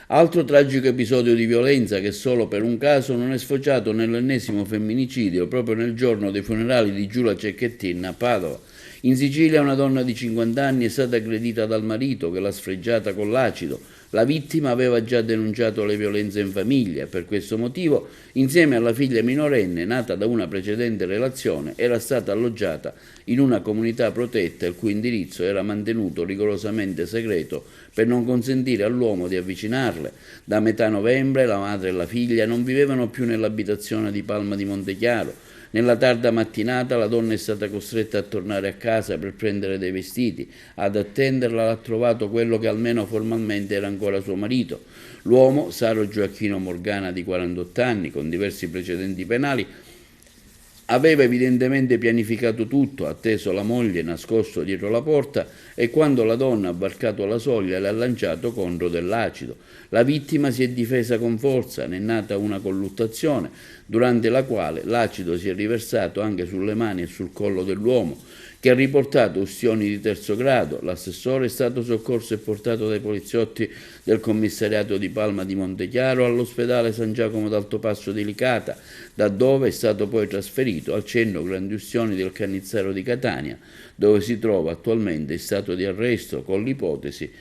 Altro tragico episodio di violenza che solo per un caso non è sfociato nell'ennesimo femminicidio proprio nel giorno dei funerali di Giulia Cecchettin a Padova. In Sicilia una donna di 50 anni è stata aggredita dal marito che l'ha sfregiata con l'acido. La vittima aveva già denunciato le violenze in famiglia e per questo motivo, insieme alla figlia minorenne nata da una precedente relazione, era stata alloggiata in una comunità protetta il cui indirizzo era mantenuto rigorosamente segreto per non consentire all'uomo di avvicinarle. Da metà novembre la madre e la figlia non vivevano più nell'abitazione di Palma di Montechiaro. Nella tarda mattinata la donna è stata costretta a tornare a casa per prendere dei vestiti. Ad attenderla l'ha trovato quello che almeno formalmente era ancora suo marito. L'uomo, Saro Gioacchino Morgana di 48 anni, con diversi precedenti penali, aveva evidentemente pianificato tutto, atteso la moglie nascosto dietro la porta e quando la donna ha varcato la soglia le ha lanciato contro dell'acido. La vittima si è difesa con forza, ne è nata una colluttazione, durante la quale l'acido si è riversato anche sulle mani e sul collo dell'uomo, che ha riportato ustioni di terzo grado. L'assessore è stato soccorso e portato dai poliziotti del commissariato di Palma di Montechiaro all'ospedale San Giacomo d'Altopasso di Licata, da dove è stato poi trasferito al centro grandi ustioni del Cannizzaro di Catania, dove si trova attualmente in stato di arresto con l'ipotesi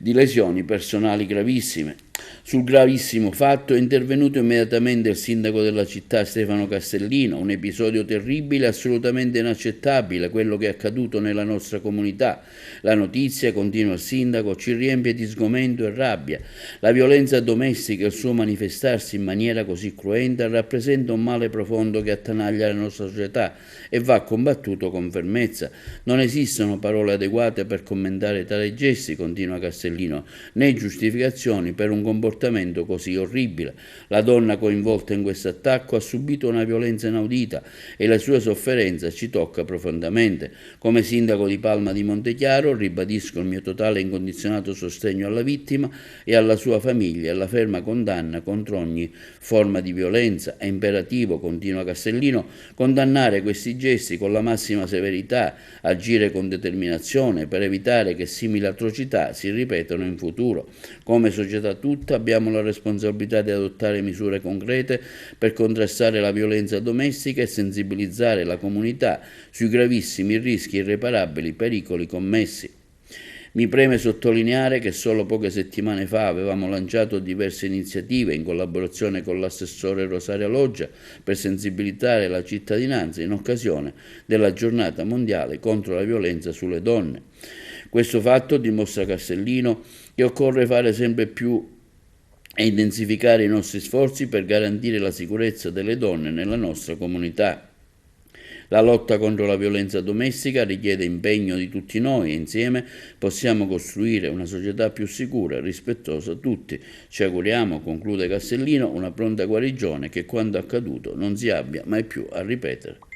di lesioni personali gravissime. Sul gravissimo fatto è intervenuto immediatamente il sindaco della città Stefano Castellino. Un episodio terribile, assolutamente inaccettabile, quello che è accaduto nella nostra comunità. La notizia, continua il sindaco, ci riempie di sgomento e rabbia. La violenza domestica e il suo manifestarsi in maniera così cruenta rappresenta un male profondo che attanaglia la nostra società e va combattuto con fermezza. Non esistono parole adeguate per commentare tali gesti, continua Castellino, né giustificazioni per un comportamento così orribile. La donna coinvolta in questo attacco ha subito una violenza inaudita e la sua sofferenza ci tocca profondamente. Come sindaco di Palma di Montechiaro ribadisco il mio totale e incondizionato sostegno alla vittima e alla sua famiglia e la ferma condanna contro ogni forma di violenza. È imperativo, continua Castellino, condannare questi gesti con la massima severità, agire con determinazione per evitare che simili atrocità si ripetano in futuro. Come società tutta abbiamo la responsabilità di adottare misure concrete per contrastare la violenza domestica e sensibilizzare la comunità sui gravissimi rischi e irreparabili pericoli commessi. Mi preme sottolineare che solo poche settimane fa avevamo lanciato diverse iniziative in collaborazione con l'assessore Rosaria Loggia per sensibilizzare la cittadinanza in occasione della giornata mondiale contro la violenza sulle donne. Questo fatto dimostra Castellino che occorre fare sempre più e intensificare i nostri sforzi per garantire la sicurezza delle donne nella nostra comunità. La lotta contro la violenza domestica richiede impegno di tutti noi e insieme possiamo costruire una società più sicura e rispettosa tutti. Ci auguriamo, conclude Castellino, una pronta guarigione che quanto accaduto non si abbia mai più a ripetere.